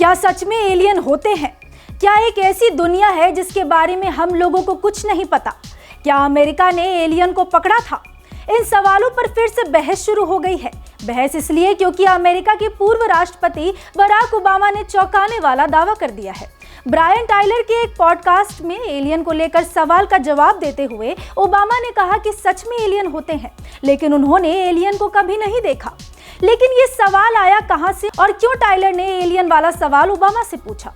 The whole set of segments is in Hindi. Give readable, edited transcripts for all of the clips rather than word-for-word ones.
क्या सच में एलियन होते हैं? क्या एक ऐसी दुनिया है जिसके बारे में हम लोगों को कुछ नहीं पता? क्या अमेरिका ने एलियन को पकड़ा था? इन सवालों पर फिर से बहस शुरू हो गई है। बहस इसलिए क्योंकि अमेरिका के पूर्व राष्ट्रपति बराक ओबामा ने चौंकाने वाला दावा कर दिया है। ब्रायन टाइलर के एक पॉडकास्ट में एलियन को लेकर सवाल का जवाब देते हुए ओबामा ने कहा कि सच में एलियन होते हैं, लेकिन उन्होंने एलियन को कभी नहीं देखा। लेकिन ये सवाल आया कहां से और क्यों टाइलर ने एलियन वाला सवाल ओबामा से पूछा?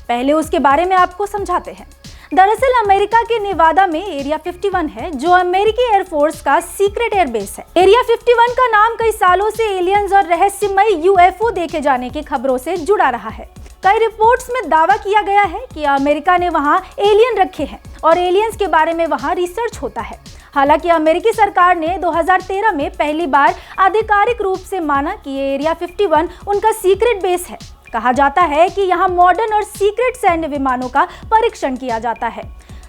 पहले उसके बारे में आपको समझाते हैं। दरअसल अमेरिका के नेवादा में एरिया 51 है, जो अमेरिकी एयरफोर्स का सीक्रेट एयरबेस है। एरिया 51 का नाम कई सालों से एलियंस और रहस्यमयी यूएफओ देखे जाने की खबरों से जुड़ा रहा है। कई रिपोर्ट्स में दावा किया गया है कि अमेरिका ने वहां एलियन रखे हैं और एलियंस के बारे में वहां रिसर्च होता है। हालांकि अमेरिकी सरकार ने 2013 में पहली बार आधिकारिक रूप से माना कि एरिया 51 उनका सीक्रेट बेस है। कहा जाता है कि यहाँ मॉडर्न और सीक्रेट सैन्य विमानों का परीक्षण किया जाता है।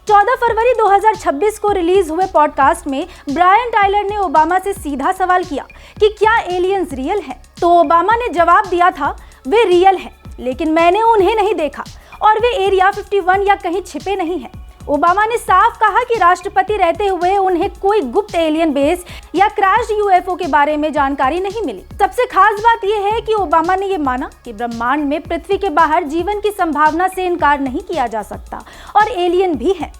14 फरवरी 2026 को रिलीज हुए पॉडकास्ट में ब्रायन टाइलर ने ओबामा से सीधा सवाल किया कि क्या एलियंस रियल हैं? तो ओबामा ने जवाब दिया था, वे रियल हैं, लेकिन मैंने उन्हें नहीं देखा और वे एरिया 51 या कहीं छिपे नहीं हैं। ओबामा ने साफ कहा कि राष्ट्रपति रहते हुए उन्हें कोई गुप्त एलियन बेस या क्रैश यूएफओ के बारे में जानकारी नहीं मिली। सबसे खास बात यह है कि ओबामा ने यह माना कि ब्रह्मांड में पृथ्वी के बाहर जीवन की संभावना से इनकार नहीं किया जा सकता और एलियन भी हैं,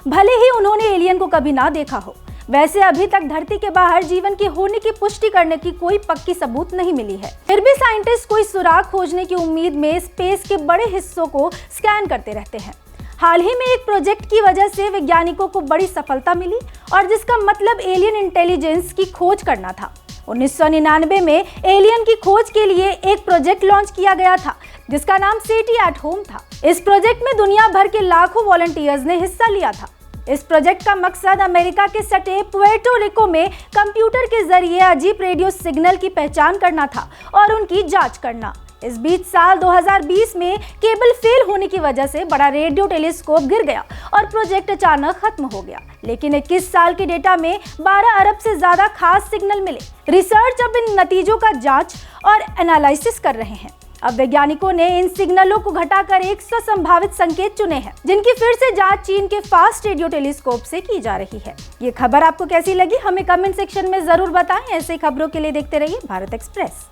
भले ही उन्होंने एलियन को कभी ना देखा हो। वैसे अभी तक धरती के बाहर जीवन के होने की पुष्टि करने की कोई पक्की सबूत नहीं मिली है। फिर भी साइंटिस्ट कोई सुराग खोजने की उम्मीद में स्पेस के बड़े हिस्सों को स्कैन करते रहते हैं। हाल ही में एक प्रोजेक्ट की वजह से वैज्ञानिकों को बड़ी सफलता मिली और जिसका मतलब एलियन इंटेलिजेंस की खोज करना था। 1999 में एलियन की खोज के लिए एक प्रोजेक्ट लॉन्च किया गया था जिसका नाम सेटी एट होम था। इस प्रोजेक्ट में दुनिया भर के लाखों वॉलंटियर्स ने हिस्सा लिया था। इस प्रोजेक्ट का मकसद अमेरिका के सटे पुएर्टो रिको में कंप्यूटर के जरिए अजीब रेडियो सिग्नल की पहचान करना था और उनकी जांच करना। इस बीच साल 2020 में केबल फेल होने की वजह से बड़ा रेडियो टेलीस्कोप गिर गया और प्रोजेक्ट अचानक खत्म हो गया। लेकिन 21 साल के डेटा में 12 अरब से ज्यादा खास सिग्नल मिले। रिसर्च अब इन नतीजों का जांच और एनालिसिस कर रहे हैं। अब वैज्ञानिकों ने इन सिग्नलों को घटाकर 100 संभावित संकेत चुने हैं, जिनकी फिर से जांच चीन के फास्ट रेडियो टेलीस्कोप से की जा रही है। ये खबर आपको कैसी लगी? हमें कमेंट सेक्शन में जरूर बताएं। ऐसे खबरों के लिए देखते रहिए भारत एक्सप्रेस।